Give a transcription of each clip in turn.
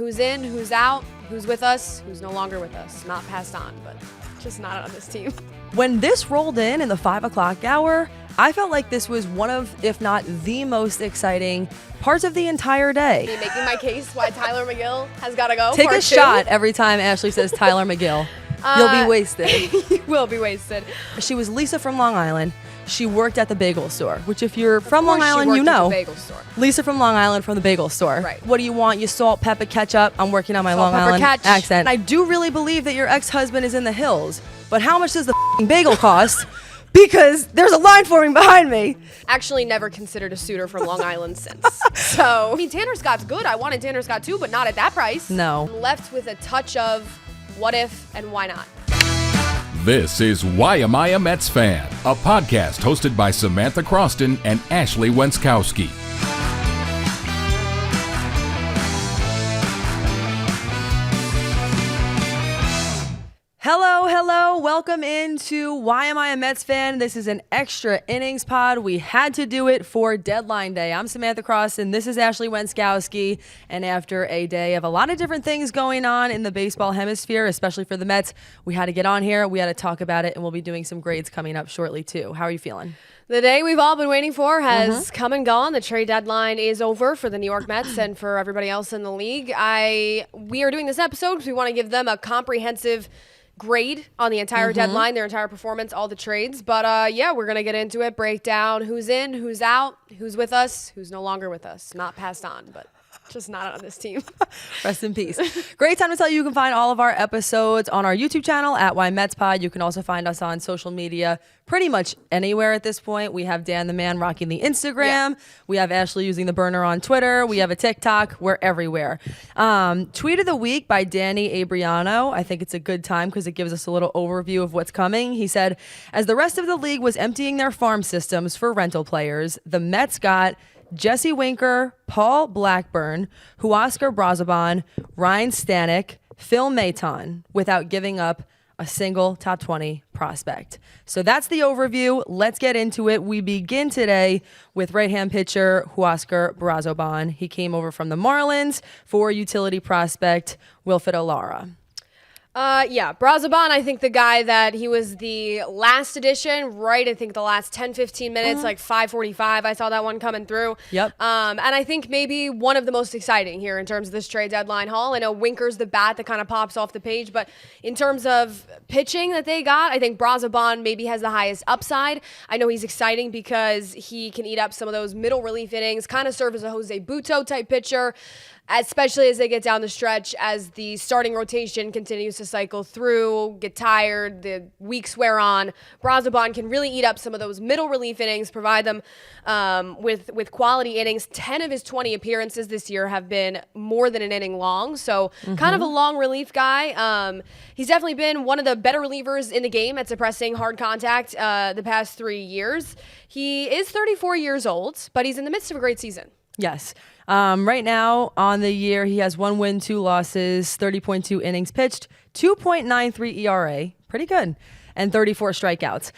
Who's in, who's out, who's with us, who's no longer with us. Not passed on, but just not on this team. When this rolled in the 5 o'clock hour, I felt like this was one of, if not the most exciting parts of the entire day. Me making my case why Tyler McGill has got to go. Take a shot every time Ashley says Tyler McGill. You'll be wasted. You will be wasted. She was Lisa from Long Island. She worked at the bagel store, which if you're from Long Island, you know. Bagel store. Lisa from Long Island from the bagel store. Right. What do you want? You salt, pepper, ketchup. I'm working on my Long Island accent. I do really believe that your ex-husband is in the hills, but how much does the bagel cost? Because there's a line forming behind me. Actually never considered a suitor from Long Island since. So, I mean, Tanner Scott's good. I wanted Tanner Scott too, but not at that price. No. I'm left with a touch of what if and why not. This is Why Am I a Mets Fan? A podcast hosted by Samantha Croston and Ashley Wenskoski. Hello. Welcome into Why Am I a Mets Fan? This is an extra innings pod. We had to do it for deadline day. I'm Samantha Croston. This is Ashley Wenskoski. And after a day of a lot of different things going on in the baseball hemisphere, especially for the Mets, we had to get on here. We had to talk about it, and we'll be doing some grades coming up shortly, too. How are you feeling? The day we've all been waiting for has come and gone. The trade deadline is over for the New York Mets and for everybody else in the league. We are doing this episode because we want to give them a comprehensive grade on the entire deadline, their entire performance, all the trades. But yeah, we're going to get into it, break down who's in, who's out, who's with us, who's no longer with us. Not passed on, but just not on this team. Rest in peace. Great time to tell you can find all of our episodes on our YouTube channel at Why Mets Pod. You can also find us on social media pretty much anywhere at this point. We have Dan the Man rocking the Instagram. Yeah. We have Ashley using the burner on Twitter. We have a TikTok. We're everywhere. Tweet of the week by Danny Abriano. I think it's a good time because it gives us a little overview of what's coming. He said, as the rest of the league was emptying their farm systems for rental players, the Mets got Jesse Winker, Paul Blackburn, HUASCAR BRAZOBAN, Ryne STANEK, Phil MATON without giving up a single top 20 prospect. So that's the overview. Let's get into it. We begin today with right-hand pitcher HUASCAR BRAZOBAN. He came over from the Marlins for utility prospect Wilfred Alara. Yeah, Brazoban, I think the guy that he was the last edition, right? I think the last 10, 15 minutes, like 5:45, I saw that one coming through. Yep. And I think maybe one of the most exciting here in terms of this trade deadline haul. I know Winker's the bat that kind of pops off the page, but in terms of pitching that they got, I think Brazoban maybe has the highest upside. I know he's exciting because he can eat up some of those middle relief innings, kind of serve as a Jose Butto type pitcher, especially as they get down the stretch, as the starting rotation continues to cycle through, get tired, the weeks wear on. Brazoban can really eat up some of those middle relief innings, provide them with quality innings. 10 of his 20 appearances this year have been more than an inning long, so kind of a long relief guy. He's definitely been one of the better relievers in the game at suppressing hard contact the past 3 years. He is 34 years old, but he's in the midst of a great season. Yes. Right now on the year, he has 1 win, 2 losses, 30.2 innings pitched, 2.93 ERA, pretty good, and 34 strikeouts.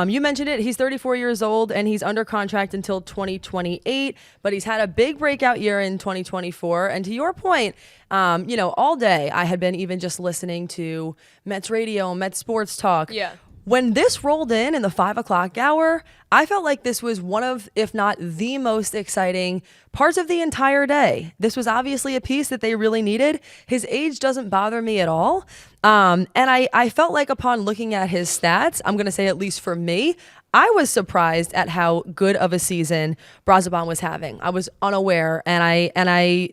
You mentioned it. He's 34 years old, and he's under contract until 2028, but he's had a big breakout year in 2024. And to your point, all day I had been even just listening to Mets radio, Mets sports talk. Yeah. When this rolled in the 5 o'clock hour, I felt like this was one of, if not the most exciting parts of the entire day. This was obviously a piece that they really needed. His age doesn't bother me at all. And I felt like upon looking at his stats, I'm going to say at least for me, I was surprised at how good of a season Brazoban was having. I was unaware, and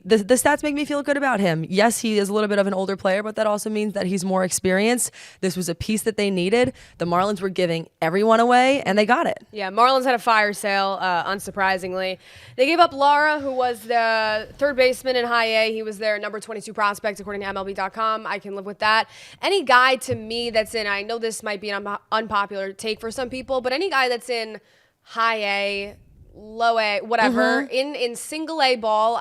the stats make me feel good about him. Yes, he is a little bit of an older player, but that also means that he's more experienced. This was a piece that they needed. The Marlins were giving everyone away, and they got it. Yeah, Marlins had a fire sale, unsurprisingly. They gave up Lara, who was the third baseman in high A. He was their number 22 prospect, according to MLB.com. I can live with that. Any guy to me that's in, I know this might be an unpopular take for some people, but any guy that's in high A, low A, whatever, in single A ball,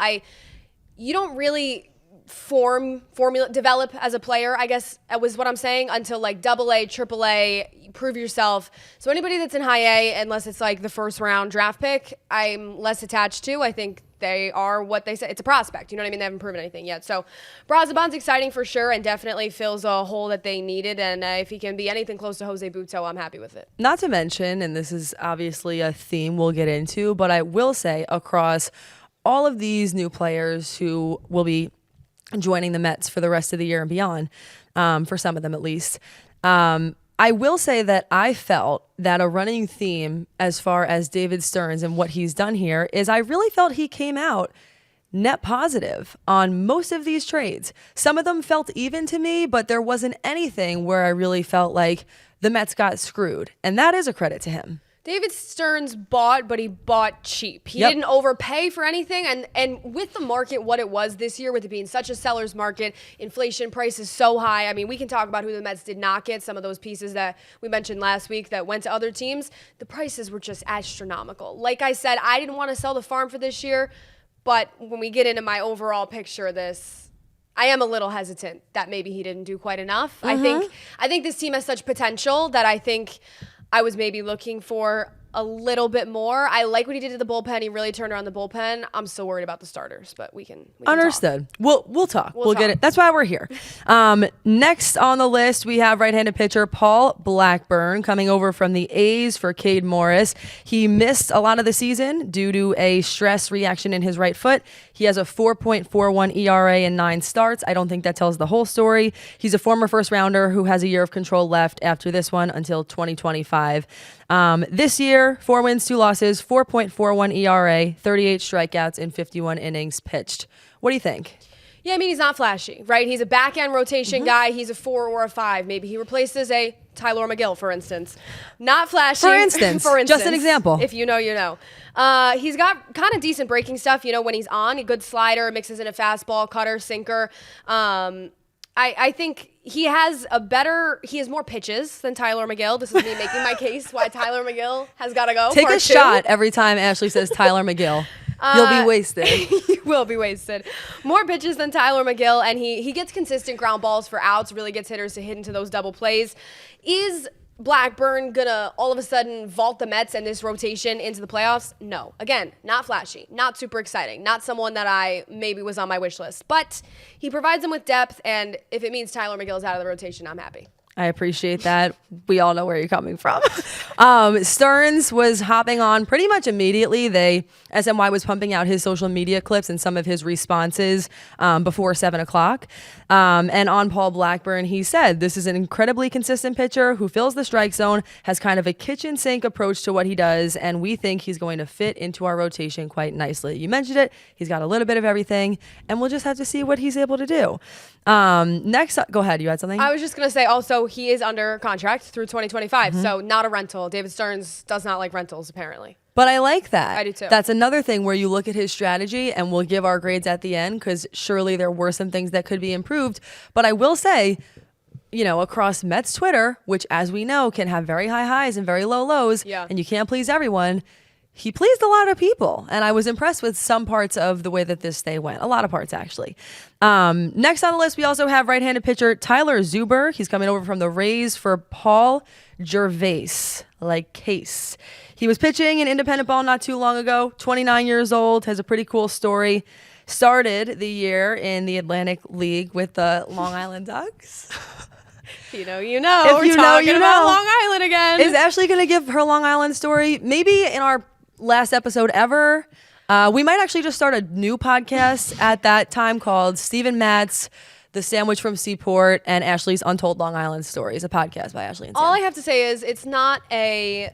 you don't really formula develop as a player, I guess was what I'm saying, until like AA, AAA, prove yourself. So anybody that's in high A, unless it's like the first round draft pick, I'm less attached to. I think they are what they say. It's a prospect. You know what I mean? They haven't proven anything yet. So Brazoban's exciting for sure and definitely fills a hole that they needed. And if he can be anything close to Jose Butto, I'm happy with it. Not to mention, and this is obviously a theme we'll get into, but I will say across all of these new players who will be joining the Mets for the rest of the year and beyond, for some of them at least, I will say that I felt that a running theme as far as David Stearns and what he's done here is I really felt he came out net positive on most of these trades. Some of them felt even to me, but there wasn't anything where I really felt like the Mets got screwed. And that is a credit to him. David Stearns bought, but he bought cheap. He didn't overpay for anything. And with the market, what it was this year, with it being such a seller's market, inflation, prices so high. I mean, we can talk about who the Mets did not get. Some of those pieces that we mentioned last week that went to other teams, the prices were just astronomical. Like I said, I didn't want to sell the farm for this year. But when we get into my overall picture of this, I am a little hesitant that maybe he didn't do quite enough. I think this team has such potential that I think I was maybe looking for a little bit more. I like what he did to the bullpen. He really turned around the bullpen. I'm still worried about the starters, but we can Understood. Talk. We'll talk. We'll get it. That's why we're here. Next on the list, we have right-handed pitcher Paul Blackburn coming over from the A's for Cade Morris. He missed a lot of the season due to a stress reaction in his right foot. He has a 4.41 ERA in 9 starts. I don't think that tells the whole story. He's a former first rounder who has a year of control left after this one until 2025. This year, 4 wins, 2 losses, 4.41 ERA, 38 strikeouts in 51 innings pitched. What do you think? Yeah, I mean, he's not flashy, right? He's a back-end rotation guy. He's a 4 or a 5. Maybe he replaces a Tyler McGill, for instance. Not flashy. For instance. Just an example. If you know, you know. He's got kind of decent breaking stuff, you know, when he's on. A good slider, mixes in a fastball, cutter, sinker. I think he has more pitches than Tyler McGill. This is me making my case why Tyler McGill has got to go. Take a shot every time Ashley says Tyler McGill. You'll be wasted. You will be wasted. More pitches than Tyler McGill, and he gets consistent ground balls for outs, really gets hitters to hit into those double plays. Is Blackburn gonna all of a sudden vault the Mets and this rotation into the playoffs? No. Again, not flashy, not super exciting, not someone that I maybe was on my wish list. But he provides them with depth, and if it means Tyler McGill is out of the rotation, I'm happy. I appreciate that. We all know where you're coming from. Stearns was hopping on pretty much immediately. SNY was pumping out his social media clips and some of his responses before 7 o'clock. And on Paul Blackburn, he said, this is an incredibly consistent pitcher who fills the strike zone, has kind of a kitchen sink approach to what he does, and we think he's going to fit into our rotation quite nicely. You mentioned it. He's got a little bit of everything, and we'll just have to see what he's able to do. Next, go ahead. You had something? I was just going to say also, he is under contract through 2025, so not a rental. David Stearns does not like rentals, apparently. But I like that. I do too. That's another thing where you look at his strategy, and we'll give our grades at the end because surely there were some things that could be improved. But I will say, you know, across Mets Twitter, which as we know can have very high highs and very low lows, and you can't please everyone, he pleased a lot of people, and I was impressed with some parts of the way that this day went. A lot of parts, actually. Next on the list, we also have right-handed pitcher Tyler Zuber. He's coming over from the Rays for Paul Gervais, like Case. He was pitching in independent ball not too long ago, 29 years old, has a pretty cool story. Started the year in the Atlantic League with the Long Island Ducks. You know, you know. If you We're know, talking you about know. Long Island again. Is Ashley going to give her Long Island story? Maybe in our last episode ever. We might actually just start a new podcast at that time called Stephen Matt's The Sandwich from Seaport and Ashley's Untold Long Island Stories, a podcast by Ashley and Sam. All I have to say is it's not a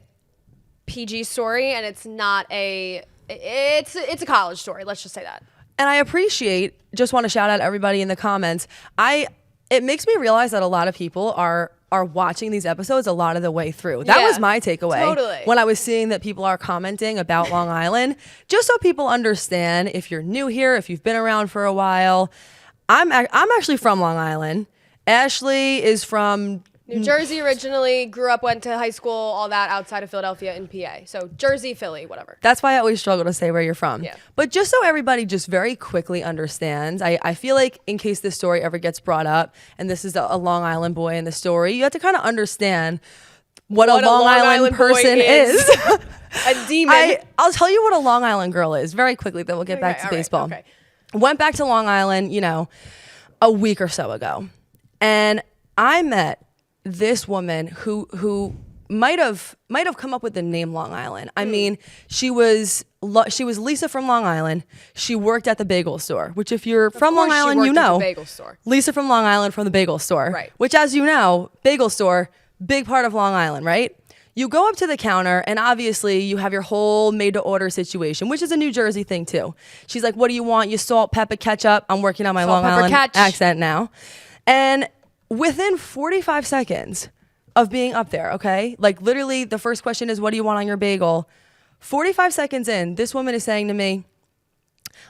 PG story, and it's not it's a college story. Let's just say that. And I appreciate, just want to shout out everybody in the comments. It makes me realize that a lot of people are watching these episodes a lot of the way through. That was my takeaway. Totally. When I was seeing that people are commenting about Long Island, just so people understand, if you're new here, if you've been around for a while, I'm actually from Long Island. Ashley is from New Jersey originally, grew up, went to high school, all that outside of Philadelphia in PA. So Jersey, Philly, whatever. That's why I always struggle to say where you're from. Yeah. But just so everybody just very quickly understands, I feel like in case this story ever gets brought up, and this is a Long Island boy in the story, you have to kind of understand what a Long Island person is. A demon. I'll tell you what a Long Island girl is very quickly, then we'll get back to baseball. Okay. Went back to Long Island, a week or so ago. And I met this woman who might have come up with the name Long Island. I mean, she was Lisa from Long Island. She worked at the bagel store, which if you're from Long Island, you know. Bagel store. Lisa from Long Island from the bagel store. Right. Which, as you know, bagel store, big part of Long Island, right? You go up to the counter, and obviously you have your whole made-to-order situation, which is a New Jersey thing too. She's like, "What do you want? You salt, pepper, ketchup." I'm working on my Long Island accent now, and within 45 seconds of being up there, okay? Like literally the first question is, what do you want on your bagel? 45 seconds in, this woman is saying to me,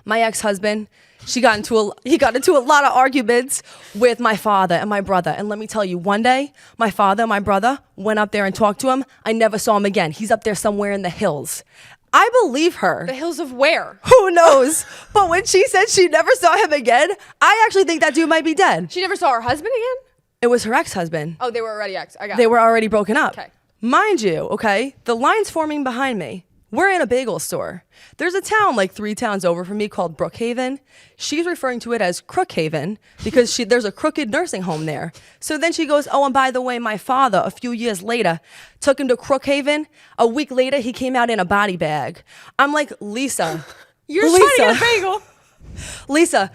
my ex-husband, he got into a lot of arguments with my father and my brother. And let me tell you, one day, my father and my brother went up there and talked to him. I never saw him again. He's up there somewhere in the hills. I believe her. The hills of where? Who knows? But when she said she never saw him again, I actually think that dude might be dead. She never saw her husband again? It was her ex-husband. Oh, they were already ex. I got They it. were already broken up. Okay. Mind you, okay, the line's forming behind me. We're in a bagel store. There's a town like 3 towns over from me called Brookhaven. She's referring to it as Crookhaven because there's a crooked nursing home there. So then she goes, oh, and by the way, my father, a few years later, took him to Crookhaven. A week later, he came out in a body bag. I'm like, Lisa. You're trying to get a bagel. Lisa,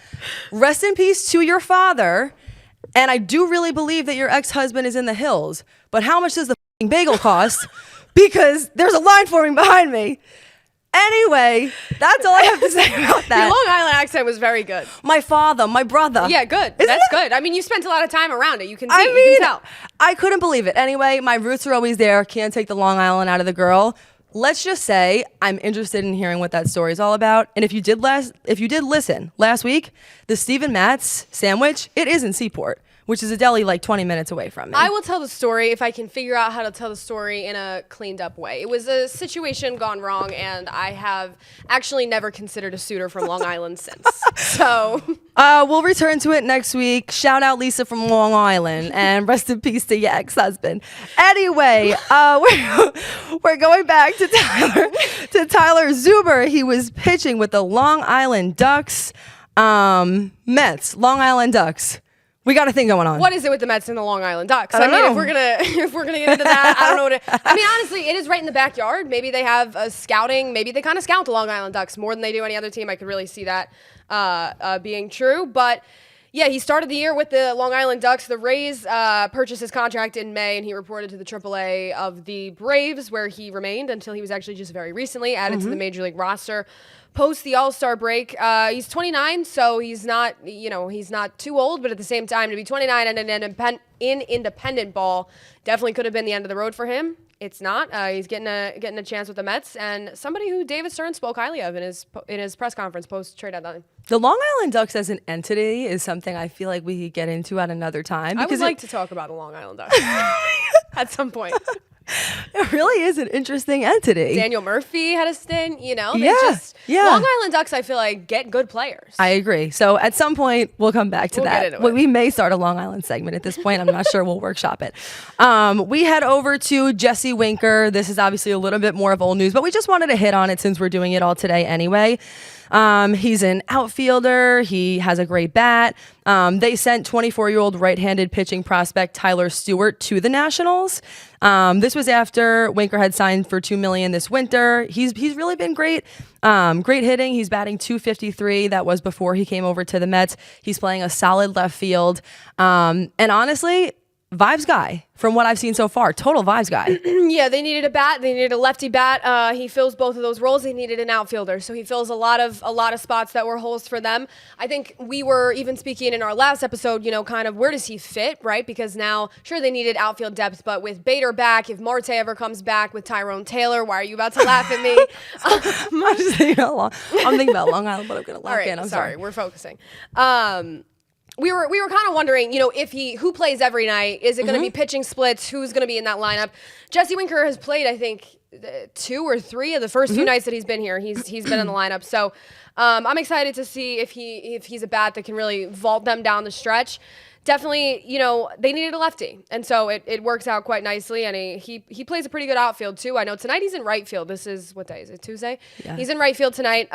rest in peace to your father. And I do really believe that your ex-husband is in the hills. But how much does the bagel cost? Because there's a line forming behind me. Anyway, that's all I have to say about that. Your Long Island accent was very good. My father, my brother. Yeah, good. That's good. I mean, you spent a lot of time around it. You can see. You can tell. I couldn't believe it. Anyway, my roots are always there. Can't take the Long Island out of the girl. Let's just say I'm interested in hearing what that story is all about. And if you did listen last week, the Stephen Matz sandwich, it is in Seaport, which is a deli like 20 minutes away from me. I will tell the story if I can figure out how to tell the story in a cleaned up way. It was a situation gone wrong, and I have actually never considered a suitor from Long Island since. So we'll return to it next week. Shout out Lisa from Long Island, and rest in peace to your ex-husband. Anyway, we're going back to Tyler Zuber. He was pitching with the Long Island Ducks, Mets, Long Island Ducks. We got a thing going on. what is it with the Mets and the Long Island Ducks? I don't know. If we're gonna get into that, I don't know what I mean, honestly, it is right in the backyard. Maybe they have a scouting. Maybe they kind of scout the Long Island Ducks more than they do any other team. I could really see that being true. But yeah, he started the year with the Long Island Ducks. The Rays purchased his contract in May, and he reported to the AAA of the Braves, where he remained until he was actually just very recently added to the Major League roster. Post the All-Star break, he's 29, so he's not, he's not too old, but at the same time, to be 29 and in independent ball definitely could have been the end of the road for him. It's not. He's getting a chance with the Mets, and somebody who David Stearns spoke highly of in his press conference post trade deadline. The Long Island Ducks as an entity is something I feel like we could get into at another time. I would like to talk about the Long Island Ducks at some point. It really is an interesting entity. Daniel Murphy had a stint, Yeah. Long Island Ducks, I feel like, get good players. I agree. So at some point, we'll come back to We'll that. get into it. We may start a Long Island segment at this point. I'm not sure. We'll workshop it. We head over to Jesse Winker. This is obviously a little bit more of old news, but we just wanted to hit on it since we're doing it all today anyway. He's an outfielder. He has a great bat. They sent 24-year-old right-handed pitching prospect Tyler Stewart to the Nationals. This was after Winker had signed for $2 million this winter. He's really been great. Great hitting. He's batting .253. That was before he came over to the Mets. He's playing a solid left field. And honestly, vibes guy from what I've seen so far. Total vibes guy. Yeah, they needed a bat. They needed a lefty bat. He fills both of those roles. They needed an outfielder, so he fills a lot of spots that were holes for them. I think we were even speaking in our last episode, kind of where does he fit, right? Because now, sure, they needed outfield depth, but with Bader back, if Marte ever comes back, with Tyrone Taylor, why are you about to laugh at me? I'm just thinking about Long Island, but I'm gonna lock All right, in. I'm sorry, sorry. we're focusing. we were kind of wondering, if who plays every night. Is it going to be pitching splits? Who's going to be in that lineup? Jesse Winker has played, I think, 2 or 3 of the first few nights that he's been here. He's been in the lineup. So I'm excited to see if he's a bat that can really vault them down the stretch. Definitely, they needed a lefty, and so it works out quite nicely. And he plays a pretty good outfield too. I know tonight he's in right field. This is what day is it? Tuesday. Yeah. He's in right field tonight.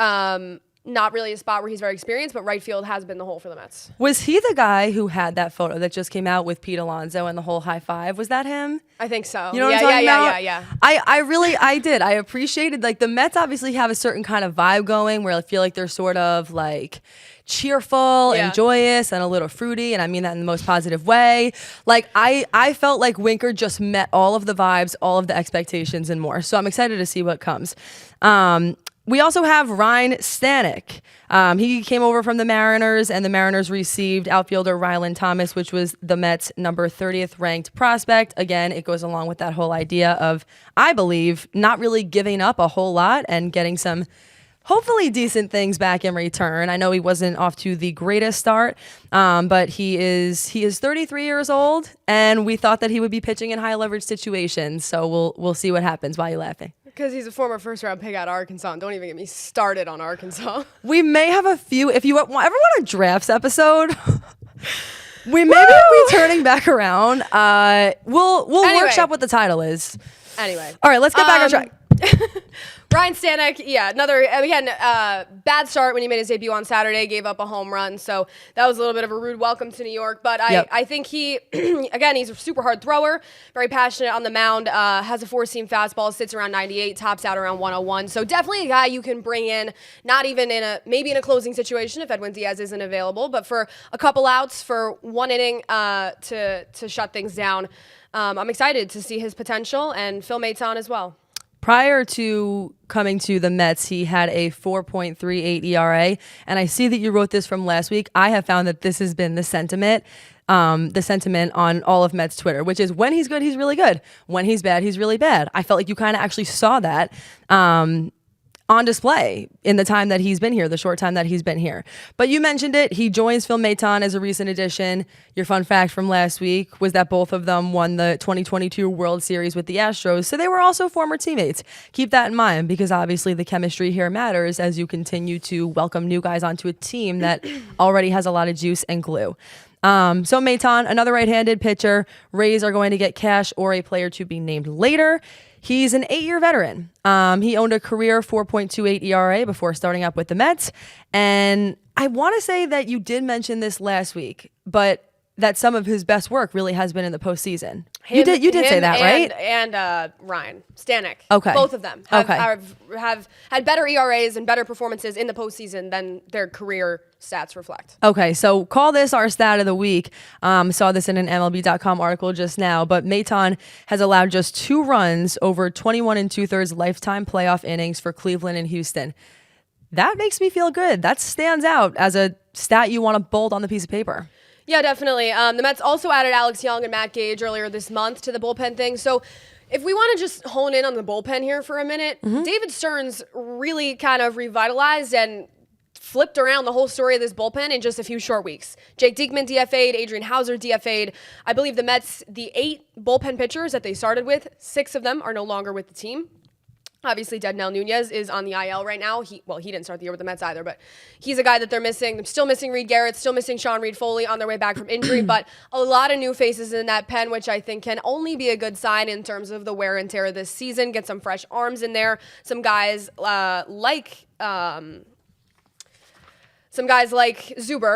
Not really a spot where he's very experienced, but right field has been the hole for the Mets. Was he the guy who had that photo that just came out with Pete Alonso and the whole high five? Was that him? I think so. You know what I'm talking about? Yeah. I did. I appreciated, like, the Mets obviously have a certain kind of vibe going where I feel like they're sort of like cheerful and joyous and a little fruity, and I mean that in the most positive way. Like, I felt like Winker just met all of the vibes, all of the expectations, and more. So I'm excited to see what comes. We also have Ryne Stanek. He came over from the Mariners, and the Mariners received outfielder Rylan Thomas, which was the Mets' number 30th ranked prospect. Again, it goes along with that whole idea of, I believe, not really giving up a whole lot and getting some hopefully decent things back in return. I know he wasn't off to the greatest start, but he is 33 years old, and we thought that he would be pitching in high leverage situations. So we'll see what happens. Why are you laughing? Because he's a former first-round pick out of Arkansas. Don't even get me started on Arkansas. We may have a few. If you ever want a drafts episode, we may be returning back around. We'll workshop what the title is. Anyway. All right, let's get back on track. Ryne Stanek, bad start when he made his debut on Saturday, gave up a home run. So that was a little bit of a rude welcome to New York. But I think he, again, he's a super hard thrower, very passionate on the mound, has a 4-seam fastball, sits around 98, tops out around 101. So definitely a guy you can bring in, not even maybe in a closing situation if Edwin Diaz isn't available, but for a couple outs, for 1 inning to shut things down. I'm excited to see his potential, and Phil Maton as well. Prior to coming to the Mets, he had a 4.38 ERA, and I see that you wrote this from last week. I have found that this has been the sentiment on all of Mets Twitter, which is when he's good, he's really good. When he's bad, he's really bad. I felt like you kind of actually saw that on display in the time that he's been here, the short time that he's been here. But you mentioned it. He joins Phil Maton as a recent addition. Your fun fact from last week was that both of them won the 2022 World Series with the Astros, so they were also former teammates. Keep that in mind, because obviously the chemistry here matters as you continue to welcome new guys onto a team that already has a lot of juice and glue. So Maton, another right-handed pitcher. Rays are going to get cash or a player to be named later. He's an 8-year veteran. He owned a career 4.28 ERA before starting up with the Mets. And I want to say that you did mention this last week, but that some of his best work really has been in the postseason. You did say that, right? And Ryne Stanek. Okay. Both of them have had better ERAs and better performances in the postseason than their career stats reflect. Okay, so call this our stat of the week. Saw this in an MLB.com article just now, but Maton has allowed just 2 runs over 21 2/3 lifetime playoff innings for Cleveland and Houston. That makes me feel good. That stands out as a stat you want to bold on the piece of paper. Yeah, definitely. The Mets also added Alex Young and Matt Gage earlier this month to the bullpen thing. So if we want to just hone in on the bullpen here for a minute, David Stearns really kind of revitalized and flipped around the whole story of this bullpen in just a few short weeks. Jake Diekman DFA'd, Adrian Hauser DFA'd. I believe the Mets, the 8 bullpen pitchers that they started with, 6 of them are no longer with the team. Obviously, Dednell Nunez is on the IL right now. He didn't start the year with the Mets either, but he's a guy that they're missing. They're still missing Reed Garrett, still missing Sean Reed Foley on their way back from injury, but a lot of new faces in that pen, which I think can only be a good sign in terms of the wear and tear this season. Get some fresh arms in there. Some guys like ZUBER,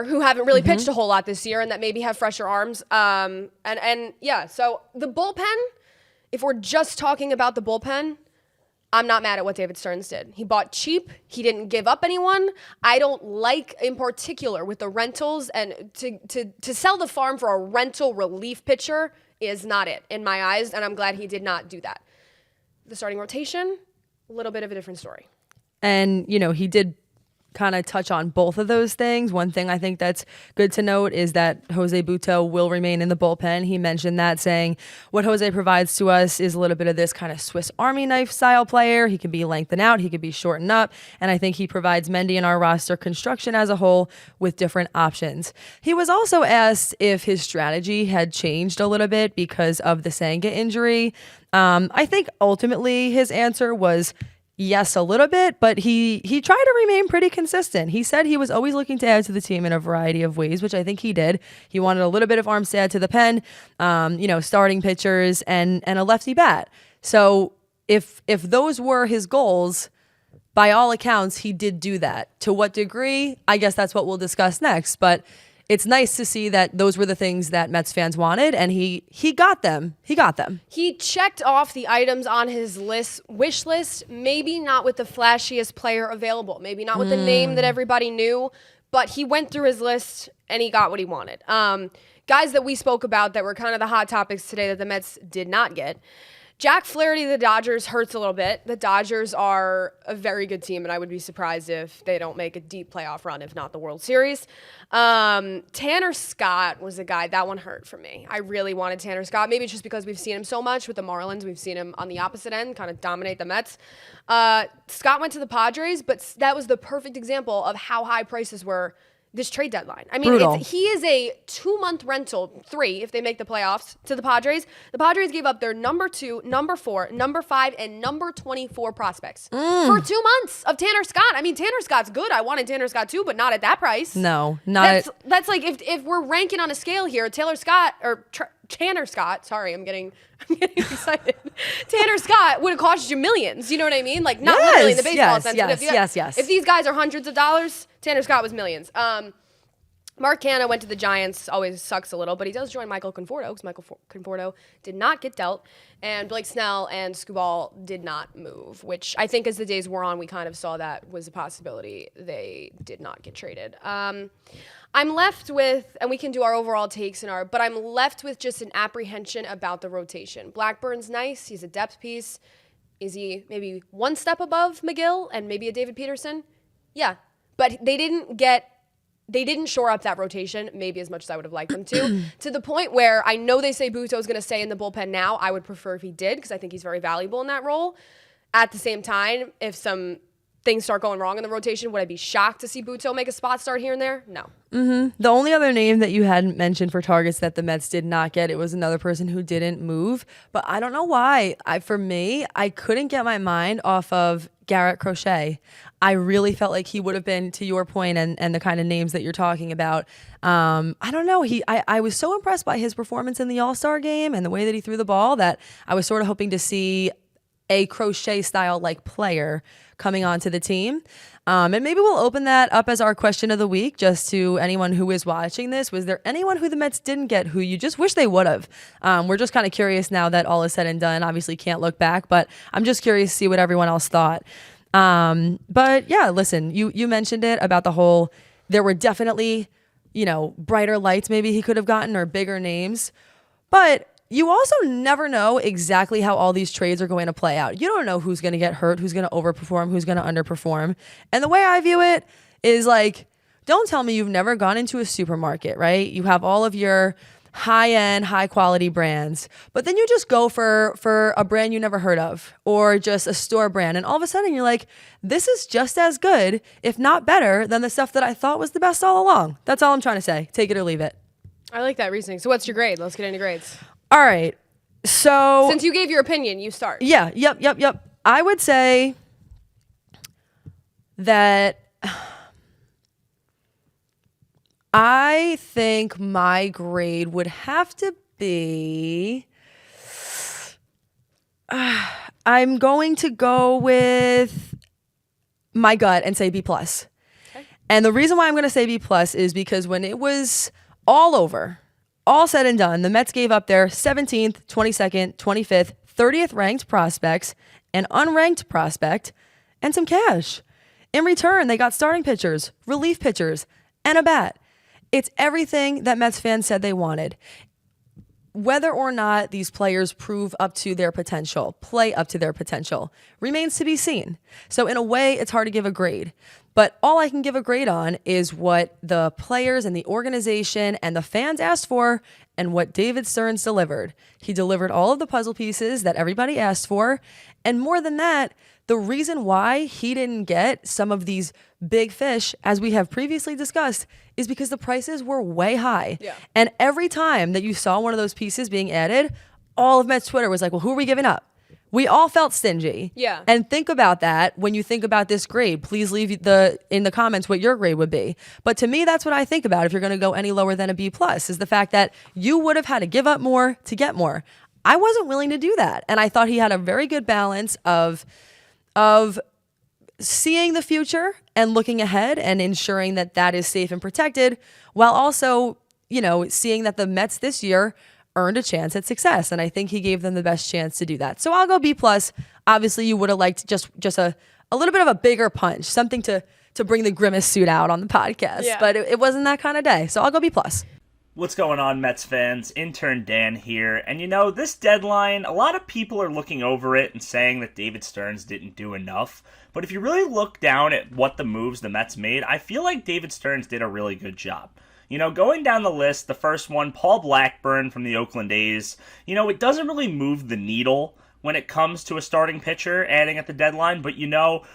who haven't really pitched a whole lot this year and that maybe have fresher arms. So the bullpen, if we're just talking about the bullpen, I'm not mad at what David Stearns did. He bought cheap. He didn't give up anyone. I don't like, in particular, with the rentals, and to sell the farm for a rental relief pitcher is not it in my eyes, and I'm glad he did not do that. The starting rotation, a little bit of a different story. And, he did kind of touch on both of those things. One thing I think that's good to note is that Jose Butto will remain in the bullpen. He mentioned that, saying what Jose provides to us is a little bit of this kind of Swiss Army knife style player. He can be lengthened out, he could be shortened up, and I think he provides Mendy and our roster construction as a whole with different options. He was also asked if his strategy had changed a little bit because of the Senga injury. I think ultimately his answer was yes, a little bit, but he tried to remain pretty consistent. He said he was always looking to add to the team in a variety of ways, which I think he did. He wanted a little bit of arms to add to the pen, starting pitchers and a lefty bat. So if those were his goals, by all accounts, he did do that. To what degree? I guess that's what we'll discuss next. But it's nice to see that those were the things that Mets fans wanted, and he got them. He got them. He checked off the items on his wish list, maybe not with the flashiest player available, maybe not with the name that everybody knew, but he went through his list and he got what he wanted. Guys that we spoke about that were kind of the hot topics today that the Mets did not get. Jack Flaherty, the Dodgers, hurts a little bit. The Dodgers are a very good team, and I would be surprised if they don't make a deep playoff run, if not the World Series. Tanner Scott was a guy, that one hurt for me. I really wanted Tanner Scott. Maybe it's just because we've seen him so much with the Marlins. We've seen him on the opposite end kind of dominate the Mets. Scott went to the Padres, but that was the perfect example of how high prices were this trade deadline. I mean, he is a 2-month rental, 3 if they make the playoffs, to the Padres. The Padres gave up their number 2, number 4, number 5, and number 24 prospects for 2 months of Tanner Scott. I mean, Tanner Scott's good. I wanted Tanner Scott too, but not at that price. No, not that's like if we're ranking on a scale here, Tanner Scott. Sorry, I'm getting excited. Tanner Scott would have cost you millions. You know what I mean? Like not literally in the baseball sense. Yes. If these guys are hundreds of dollars, Tanner Scott was millions. Mark Canha went to the Giants. Always sucks a little, but he does join Michael Conforto because Michael Conforto did not get dealt, and Blake Snell and Skubal did not move, which I think as the days wore on, we kind of saw that was a possibility. They did not get traded. I'm left with, and we can do our overall takes but I'm left with just an apprehension about the rotation. Blackburn's nice. He's a depth piece. Is he maybe one step above McGill and maybe a David Peterson? Yeah, but they didn't shore up that rotation maybe as much as I would have liked them to the point where I know they say Butto's going to stay in the bullpen now. I would prefer if he did because I think he's very valuable in that role. At the same time, if some things start going wrong in the rotation, would I be shocked to see Butto make a spot start here and there? No. The only other name that you hadn't mentioned for targets that the Mets did not get, it was another person who didn't move, but I don't know why. For me, I couldn't get my mind off of Garrett Crochet. I really felt like he would have been, to your point and the kind of names that you're talking about. I don't know. I was so impressed by his performance in the All-Star game and the way that he threw the ball that I was sort of hoping to see a Crochet style like player coming onto the team. And maybe we'll open that up as our question of the week just to anyone who is watching this. Was there anyone who the Mets didn't get who you just wish they would have? We're just kind of curious now that all is said and done. Obviously can't look back, but I'm just curious to see what everyone else thought. But yeah, listen, you mentioned it about the whole, there were definitely, brighter lights maybe he could have gotten or bigger names, but you also never know exactly how all these trades are going to play out. You don't know who's going to get hurt, who's going to overperform, who's going to underperform. And the way I view it is like, don't tell me you've never gone into a supermarket, right? You have all of your high-end, high-quality brands, but then you just go for a brand you never heard of or just a store brand, and all of a sudden you're like, this is just as good, if not better, than the stuff that I thought was the best all along. That's all I'm trying to say. Take it or leave it. I like that reasoning. So what's your grade? Let's get into grades. All right. So since you gave your opinion, you start. Yeah. Yep. I would say that I think my grade would have to be, I'm going to go with my gut and say B+. Okay. And the reason why I'm going to say B+ is because when it was all over, all said and done, the Mets gave up their 17th, 22nd, 25th, 30th ranked prospects, an unranked prospect, and some cash. In return, they got starting pitchers, relief pitchers, and a bat. It's everything that Mets fans said they wanted. Whether or not these players prove up to their potential, play up to their potential, remains to be seen. So in a way, it's hard to give a grade. But all I can give a grade on is what the players and the organization and the fans asked for and what David Stearns delivered. He delivered all of the puzzle pieces that everybody asked for. And more than that, the reason why he didn't get some of these big fish, as we have previously discussed, is because the prices were way high. Yeah. And every time that you saw one of those pieces being added, all of Mets Twitter was like, well, who are we giving up? We all felt stingy. Yeah. And think about that when you think about this grade. Please leave in the comments what your grade would be. But to me, that's what I think about if you're going to go any lower than a B+, is the fact that you would have had to give up more to get more. I wasn't willing to do that. And I thought he had a very good balance of seeing the future and looking ahead and ensuring that that is safe and protected, while also, seeing that the Mets this year earned a chance at success. And I think he gave them the best chance to do that. So I'll go B+. Obviously, you would have liked just a little bit of a bigger punch, something to bring the grimace suit out on the podcast. Yeah. But it wasn't that kind of day. So I'll go B+. What's going on, Mets fans? Intern Dan here. And this deadline, a lot of people are looking over it and saying that David Stearns didn't do enough. But if you really look down at what the moves the Mets made, I feel like David Stearns did a really good job. Going down the list, the first one, Paul Blackburn from the Oakland A's, it doesn't really move the needle when it comes to a starting pitcher adding at the deadline. But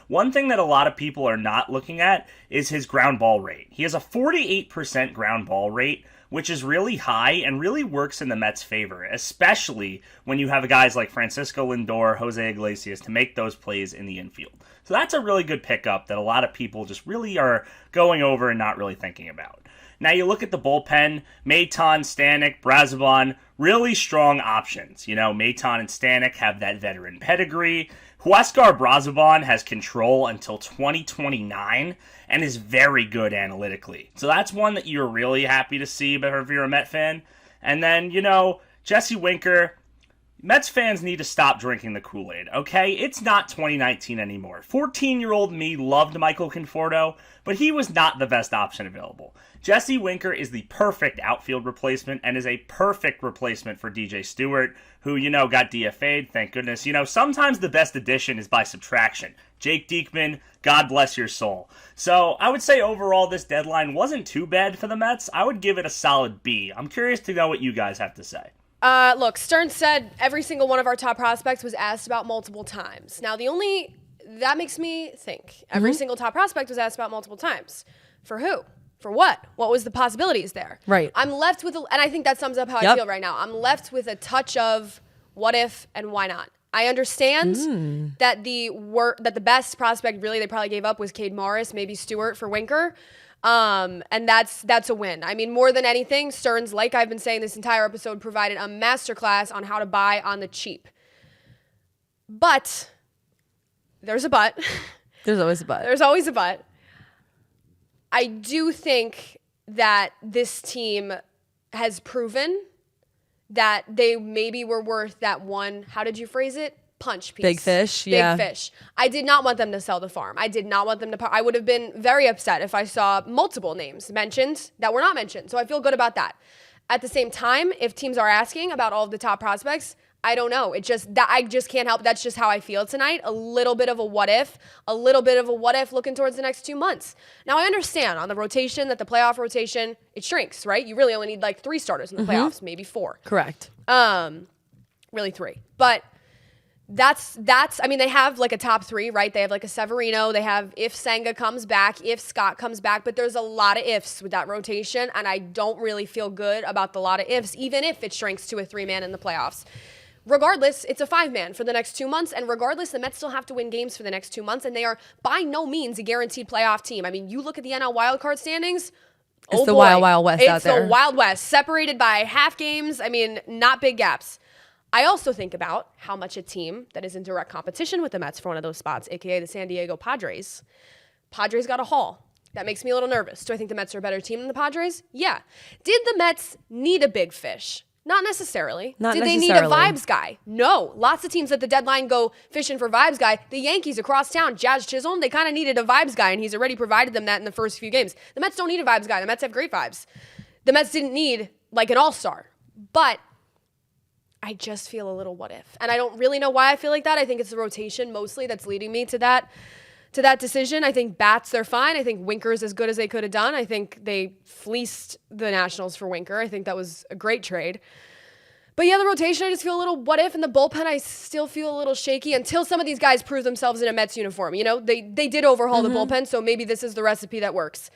one thing that a lot of people are not looking at is his ground ball rate. He has a 48% ground ball rate, which is really high and really works in the Mets' favor, especially when you have guys like Francisco Lindor, Jose Iglesias to make those plays in the infield. So that's a really good pickup that a lot of people just really are going over and not really thinking about. Now you look at the bullpen, MATON, STANEK, BRAZOBAN, really strong options. MATON and STANEK have that veteran pedigree. HUASCAR BRAZOBAN has control until 2029 and is very good analytically. So that's one that you're really happy to see if you're a Met fan. And then, Jesse Winker, Mets fans need to stop drinking the Kool-Aid, okay? It's not 2019 anymore. 14-year-old me loved Michael Conforto, but he was not the best option available. Jesse Winker is the perfect outfield replacement and is a perfect replacement for DJ Stewart, who, got DFA'd, thank goodness. Sometimes the best addition is by subtraction. Jake Diekman, God bless your soul. So I would say overall this deadline wasn't too bad for the Mets. I would give it a solid B. I'm curious to know what you guys have to say. Look, Stearns said every single one of our top prospects was asked about multiple times. Now, that makes me think. Every single top prospect was asked about multiple times. For who? For what? What was the possibilities there? Right. I'm left with, and I think that sums up how I feel right now. I'm left with a touch of what if and why not. I understand that the best prospect really they probably gave up was Cade Morris, maybe Stewart for Winker. And that's a win. I mean, more than anything, Stearns, like I've been saying this entire episode, provided a masterclass on how to buy on the cheap. But there's a but. There's always a but. There's always a but. I do think that this team has proven that they maybe were worth that one, how did you phrase it? Punch piece. Big fish, yeah. Big fish. I did not want them to sell the farm. I did not want them to I would have been very upset if I saw multiple names mentioned that were not mentioned. So I feel good about that. At the same time, if teams are asking about all of the top prospects, I don't know. I just can't help. That's just how I feel tonight. A little bit of a what if looking towards the next 2 months. Now I understand on the rotation that the playoff rotation, it shrinks, right? You really only need like 3 starters in the playoffs, maybe 4. Correct. Really 3. But that's I mean, they have like a top 3, right? They have like a Severino. They have if Senga comes back, if Scott comes back, but there's a lot of ifs with that rotation, and I don't really feel good about the lot of ifs, even if it shrinks to a 3-man in the playoffs. Regardless, it's a 5-man for the next 2 months, and regardless, the Mets still have to win games for the next 2 months, and they are by no means a guaranteed playoff team. I mean, you look at the NL wildcard standings, It's the Wild Wild West out there. It's the Wild West, separated by half games. I mean, not big gaps. I also think about how much a team that is in direct competition with the Mets for one of those spots, aka the San Diego Padres got a haul. That makes me a little nervous. Do I think the Mets are a better team than the Padres? Yeah. Did the Mets need a big fish? Not necessarily. Did they need a vibes guy? No. Lots of teams at the deadline go fishing for vibes guy. The Yankees across town, Jazz Chisholm, they kind of needed a vibes guy, and he's already provided them that in the first few games. The Mets don't need a vibes guy. The Mets have great vibes. The Mets didn't need like an all-star. But I just feel a little what if. And I don't really know why I feel like that. I think it's the rotation mostly that's leading me to that that decision. I think bats, they're fine. I think Winker's as good as they could have done. I think they fleeced the Nationals for Winker. I think that was a great trade. But yeah, the rotation, I just feel a little what if. And the bullpen, I still feel a little shaky until some of these guys prove themselves in a Mets uniform. You know, they did overhaul the bullpen, so maybe this is the recipe that works.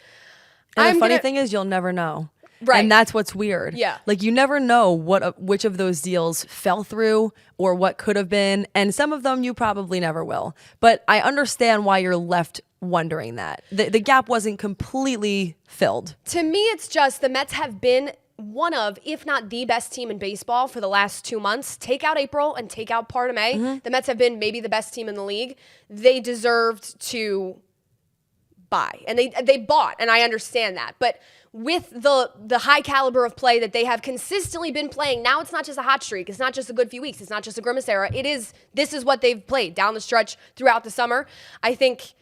And the funny thing is, you'll never know. Right. And that's what's weird. Yeah. Like, you never know which of those deals fell through or what could have been. And some of them you probably never will. But I understand why you're left wondering that. The gap wasn't completely filled. To me, it's just the Mets have been one of, if not the best team in baseball for the last 2 months. Take out April and take out part of May. The Mets have been maybe the best team in the league. They deserved to buy. And they bought, and I understand that. But with the high caliber of play that they have consistently been playing, now it's not just a hot streak. It's not just a good few weeks. It's not just a grimace era. This is what they've played down the stretch throughout the summer. I think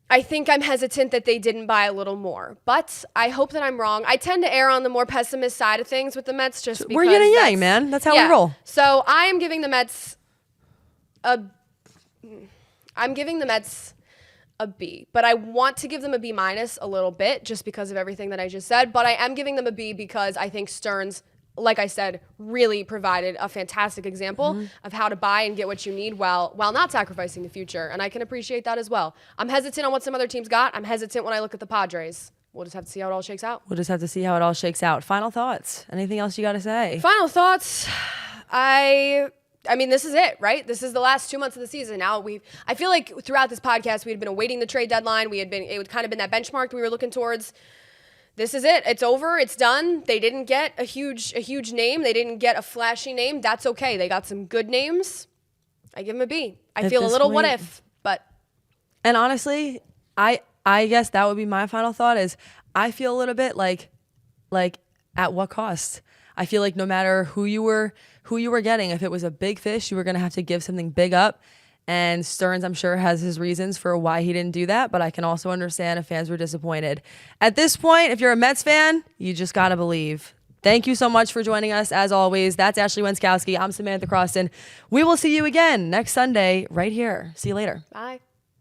I'm hesitant that they didn't buy a little more, but I hope that I'm wrong. I tend to err on the more pessimist side of things with the Mets just because we're yin and yang, man. That's how we roll. So I am giving the Mets a B, but I want to give them a B minus a little bit just because of everything that I just said. But I am giving them a B because I think Stearns, like I said, really provided a fantastic example of how to buy and get what you need while not sacrificing the future. And I can appreciate that as well. I'm hesitant on what some other teams got. I'm hesitant when I look at the Padres. We'll just have to see how it all shakes out. We'll just have to see how it all shakes out. Final thoughts? Anything else you got to say? Final thoughts. I mean, this is it, right? This is the last 2 months of the season. Now I feel like throughout this podcast, we had been awaiting the trade deadline. It would kind of been that benchmark that we were looking towards. This is it. It's over. It's done. They didn't get a huge name. They didn't get a flashy name. That's okay. They got some good names. I give them a B. I feel a little what if, but. And honestly, I guess that would be my final thought is I feel a little bit like at what cost? I feel like no matter who you were getting, if it was a big fish, you were going to have to give something big up. And Stearns, I'm sure, has his reasons for why he didn't do that, but I can also understand if fans were disappointed. At this point, if you're a Mets fan, you just got to believe. Thank you so much for joining us, as always. That's Ashley Wenskoski. I'm Samantha Croston. We will see you again next Sunday right here. See you later. Bye.